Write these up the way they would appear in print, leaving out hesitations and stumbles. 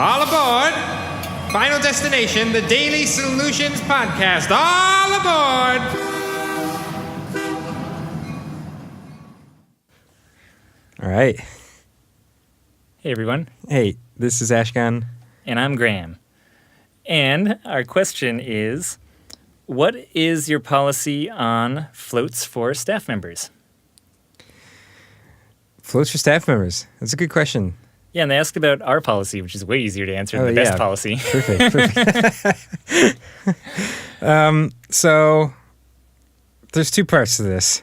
All aboard! Final destination, the Daily Solutions Podcast. All aboard! All right. Hey, everyone. Hey, this is Ashkahn. And I'm Graham. And our question is, what is your policy on floats for staff members? Floats for staff members. That's a good question. Yeah, and they asked about our policy, which is way easier to answer than the best policy. Perfect. So there's two parts to this.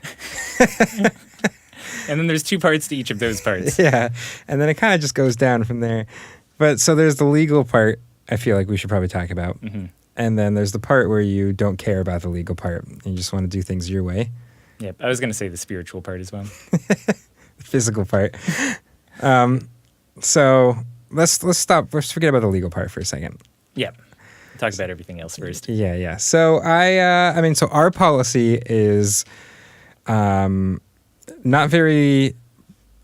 And then there's two parts to each of those parts. Yeah, and then it kind of just goes down from there. But so there's the legal part I feel like we should probably talk about. Mm-hmm. And then there's the part where you don't care about the legal part. You just want to do things your way. Yep, I was going to say the spiritual part as well. The physical part. So let's stop. Let's forget about the legal part for a second. Yeah. Talk about everything else first. Yeah. So so our policy is not very,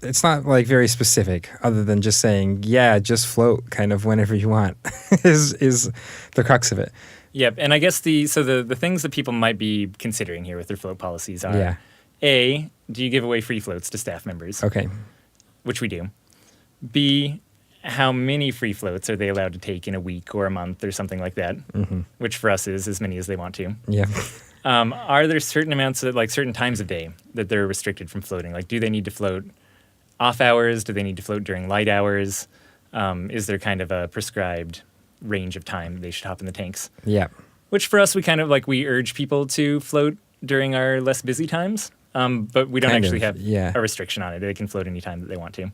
it's not like very specific other than just saying, yeah, just float kind of whenever you want is the crux of it. Yep. And I guess the things that people might be considering here with their float policies are, A, do you give away free floats to staff members? Okay. Which we do. B, how many free floats are they allowed to take in a week or a month or something like that? Mm-hmm. Which for us is as many as they want to. Yeah. Are there certain amounts of, like certain times of day that they're restricted from floating? Like, do they need to float off hours? Do they need to float during light hours? Is there kind of a prescribed range of time they should hop in the tanks? Yeah. Which for us, we urge people to float during our less busy times. But we don't actually have a restriction on it. They can float anytime that they want to.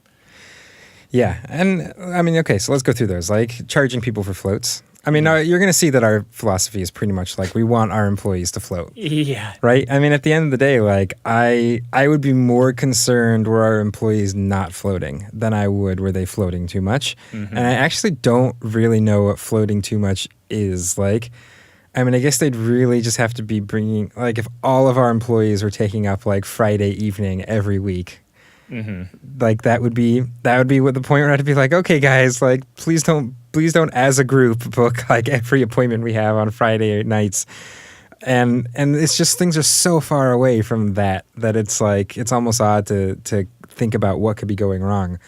Yeah. And I mean, okay, so let's go through those. Like charging people for floats. I mean, you're going to see that our philosophy is pretty much like we want our employees to float. Yeah. Right? I mean, at the end of the day, like I would be more concerned were our employees not floating than I would were they floating too much. Mm-hmm. And I actually don't really know what floating too much is like. I mean, I guess they'd really just have to be bringing, like if all of our employees were taking up like Friday evening every week, like that would be what the point where I'd be like, okay, guys, like please don't as a group book like every appointment we have on Friday nights. And it's just things are so far away from that it's like, it's almost odd to think about what could be going wrong.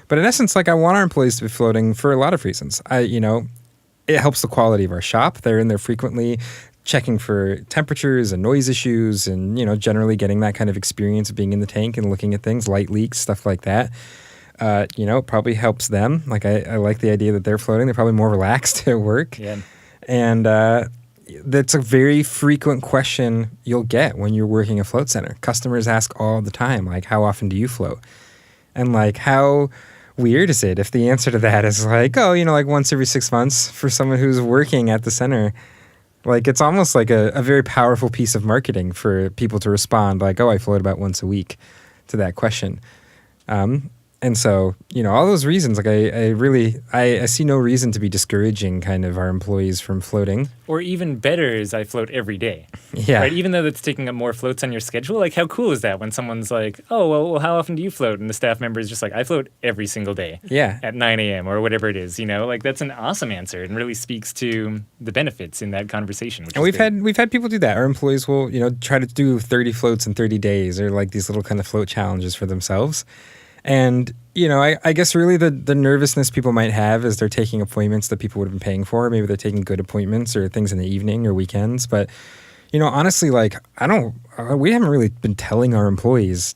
But in essence, like I want our employees to be floating for a lot of reasons. It helps the quality of our shop. They're in there frequently checking for temperatures and noise issues and, generally getting that kind of experience of being in the tank and looking at things, light leaks, stuff like that. It probably helps them. Like I like the idea that they're floating. They're probably more relaxed at work. Yeah. And that's a very frequent question you'll get when you're working a float center. Customers ask all the time, like, how often do you float? And like, how weird is it if the answer to that is like, like once every 6 months for someone who's working at the center? Like it's almost like a very powerful piece of marketing for people to respond like, I float about once a week to that question. And so, all those reasons, like I see no reason to be discouraging kind of our employees from floating. Or even better is I float every day. Yeah. Right? Even though that's taking up more floats on your schedule, like how cool is that when someone's like, oh, well, how often do you float? And the staff member is just like, I float every single day. Yeah. At 9 a.m. or whatever it is, like that's an awesome answer and really speaks to the benefits in that conversation. And we've had people do that. Our employees will, try to do 30 floats in 30 days or like these little kind of float challenges for themselves. And, I guess really the nervousness people might have is they're taking appointments that people would have been paying for. Maybe they're taking good appointments or things in the evening or weekends. But, honestly, like we haven't really been telling our employees,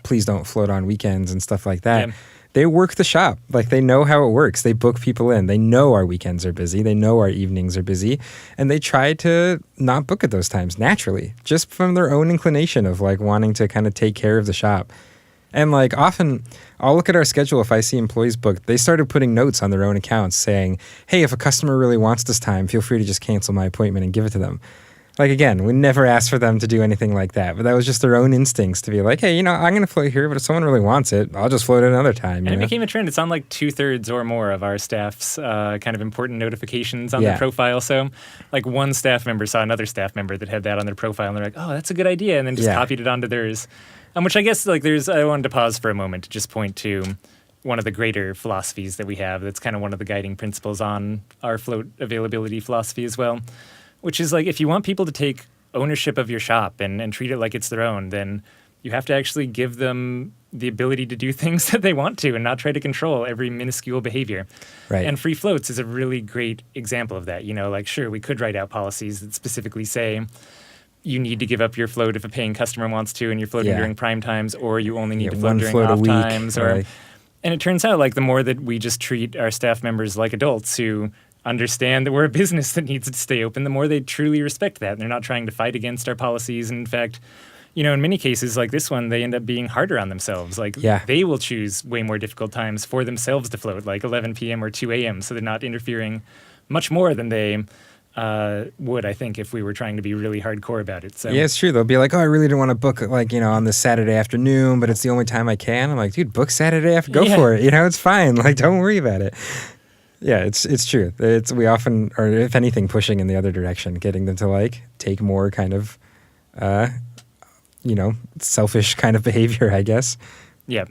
please don't float on weekends and stuff like that. Yeah. They work the shop. Like they know how it works. They book people in. They know our weekends are busy. They know our evenings are busy. And they try to not book at those times naturally, just from their own inclination of like wanting to kind of take care of the shop. And like often I'll look at our schedule if I see employees booked, they started putting notes on their own accounts saying, hey, if a customer really wants this time, feel free to just cancel my appointment and give it to them. Like, again, we never asked for them to do anything like that, but that was just their own instincts to be like, hey, I'm going to float here, but if someone really wants it, I'll just float it another time. And it became a trend. It's on like 2/3 or more of our staff's kind of important notifications on their profile. So like one staff member saw another staff member that had that on their profile and they're like, oh, that's a good idea. And then just copied it onto theirs. Which I guess like I wanted to pause for a moment to just point to one of the greater philosophies that we have. That's kind of one of the guiding principles on our float availability philosophy as well, which is like if you want people to take ownership of your shop and treat it like it's their own, then you have to actually give them the ability to do things that they want to and not try to control every minuscule behavior. Right. And free floats is a really great example of that. You know, like, sure, we could write out policies that specifically say you need to give up your float if a paying customer wants to and you're floating during prime times, or you only need to float during off times. Or, and it turns out, like, the more that we just treat our staff members like adults who understand that we're a business that needs to stay open, the more they truly respect that. And they're not trying to fight against our policies. And in fact, you know, in many cases like this one, they end up being harder on themselves. Like, they will choose way more difficult times for themselves to float, like 11 p.m. or 2 a.m., so they're not interfering much more than they would, I think, if we were trying to be really hardcore about it. So yeah, it's true. They'll be like, oh, I really don't want to book, like, you know, on this Saturday afternoon, but it's the only time I can. I'm like, dude, book Saturday after, go for it. You know, it's fine. Like, don't worry about it. Yeah, it's true. We often are, if anything, pushing in the other direction, getting them to, like, take more kind of, you know, selfish kind of behavior, I guess. Yep.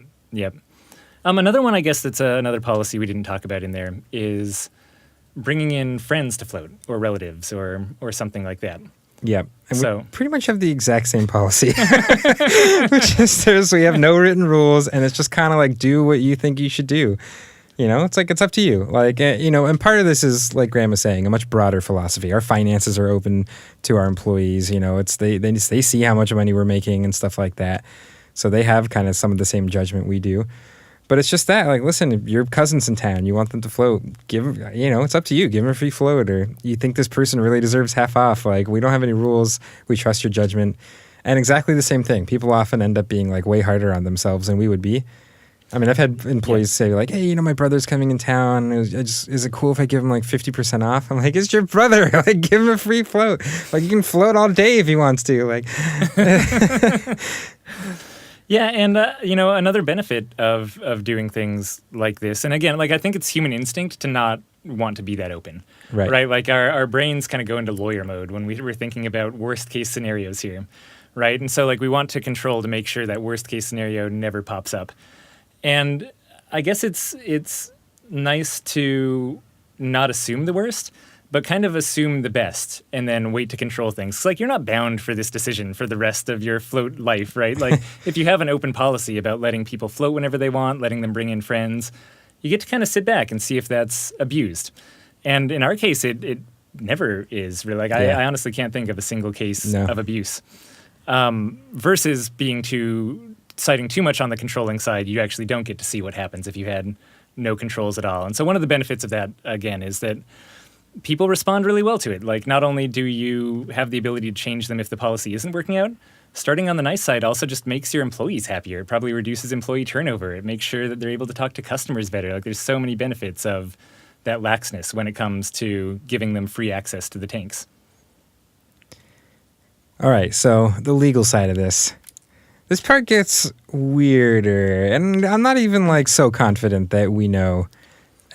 Another one, I guess, that's another policy we didn't talk about in there is bringing in friends to float, or relatives, or something like that. Yeah, and we pretty much have the exact same policy, which is we have no written rules, and it's just kind of like, do what you think you should do. You know, it's like, it's up to you. Like, you know, and part of this is, like Graham was saying, a much broader philosophy. Our finances are open to our employees. You know, it's they see how much money we're making and stuff like that. So they have kind of some of the same judgment we do. But it's just that, like, listen, if your cousin's in town, you want them to float, give them, you know, it's up to you. Give them a free float, or you think this person really deserves half off. Like, we don't have any rules. We trust your judgment. And exactly the same thing. People often end up being, like, way harder on themselves than we would be. I mean, I've had employees say, like, hey, you know, my brother's coming in town. Is it cool if I give him, like, 50% off? I'm like, it's your brother. Like, give him a free float. Like, you can float all day if he wants to. Like, yeah, and, you know, another benefit of doing things like this, and again, like, I think it's human instinct to not want to be that open. Right? Like, our brains kind of go into lawyer mode when we're thinking about worst-case scenarios here, right? And so, like, we want to control to make sure that worst-case scenario never pops up. And I guess it's nice to not assume the worst, but kind of assume the best and then wait to control things. It's like, you're not bound for this decision for the rest of your float life, right? Like, if you have an open policy about letting people float whenever they want, letting them bring in friends, you get to kind of sit back and see if that's abused. And in our case, it never is. Really. Like, I honestly can't think of a single case of abuse. Versus citing too much on the controlling side, you actually don't get to see what happens if you had no controls at all. And so one of the benefits of that, again, is that people respond really well to it. Like, not only do you have the ability to change them if the policy isn't working out, starting on the nice side also just makes your employees happier. It probably reduces employee turnover. It makes sure that they're able to talk to customers better. Like, there's so many benefits of that laxness when it comes to giving them free access to the tanks. All right, so the legal side of this. This part gets weirder, and I'm not even, like, so confident that we know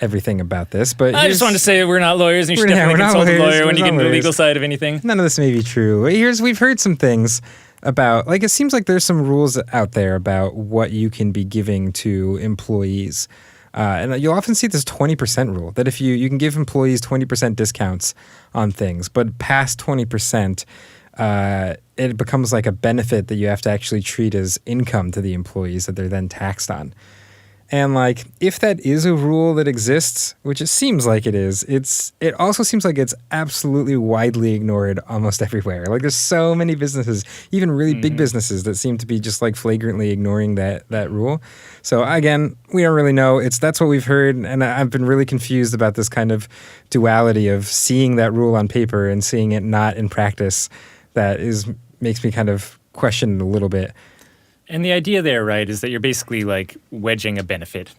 everything about this, but I just wanted to say that we're not lawyers, and you should definitely consult a lawyer when you get into the legal side of anything. None of this may be true. We've heard some things about, like, it seems like there's some rules out there about what you can be giving to employees. And you'll often see this 20% rule, that if you can give employees 20% discounts on things, but past 20%, it becomes like a benefit that you have to actually treat as income to the employees that they're then taxed on. And, like, if that is a rule that exists, which it seems like it is, it also seems like it's absolutely widely ignored almost everywhere. Like, there's so many businesses, even really big businesses, that seem to be just, like, flagrantly ignoring that rule. So again, we don't really know. That's what we've heard, and I've been really confused about this kind of duality of seeing that rule on paper and seeing it not in practice. That makes me kind of question it a little bit. And the idea there, right, is that you're basically, like, wedging a benefit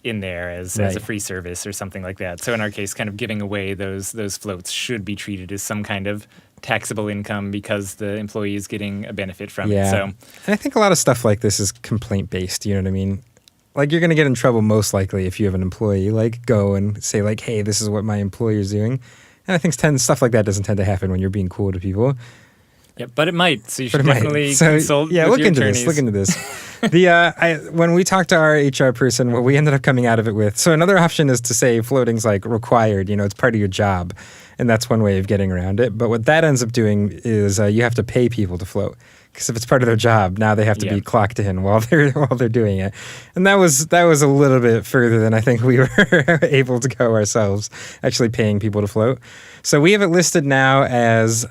in there as a free service or something like that. So in our case, kind of giving away those floats should be treated as some kind of taxable income because the employee is getting a benefit from it. So, and I think a lot of stuff like this is complaint-based, you know what I mean? Like, you're going to get in trouble most likely if you have an employee, like, go and say, like, hey, this is what my employer's doing. And I think stuff like that doesn't tend to happen when you're being cool to people. Yeah, but it might. So you should But it might. definitely So, consult yeah, with look your into attorneys. this. Look into this. When we talked to our HR person, what we ended up coming out of it with. So another option is to say floating's like required. It's part of your job, and that's one way of getting around it. But what that ends up doing is you have to pay people to float. Because if it's part of their job, now they have to be clocked in while they're doing it, and that was a little bit further than I think we were able to go ourselves, actually paying people to float. So we have it listed now as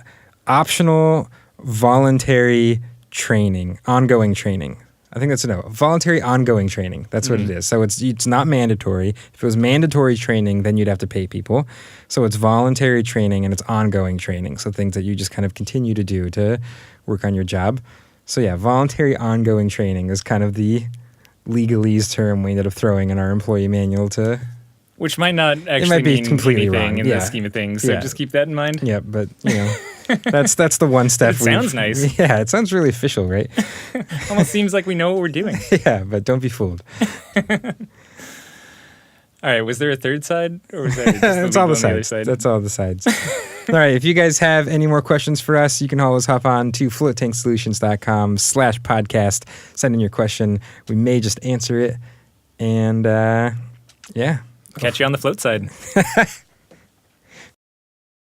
optional voluntary training, ongoing training. I think that's voluntary ongoing training. That's what it is. So it's not mandatory. If it was mandatory training, then you'd have to pay people. So it's voluntary training and it's ongoing training. So things that you just kind of continue to do to work on your job. So yeah, voluntary ongoing training is kind of the legalese term we ended up throwing in our employee manual to. Which might not actually might be mean completely anything wrong. in the scheme of things. So just keep that in mind. Yeah, but that's the one step. It sounds nice. Yeah, it sounds really official, right? Almost seems like we know what we're doing. Yeah, but don't be fooled. All right, was there a third side, or was that just That's all the legal on other sides. side? That's all the sides. All right, if you guys have any more questions for us, you can always hop on to floatanksolutions.com/podcast. Send in your question. We may just answer it. And yeah. Catch you on the float side.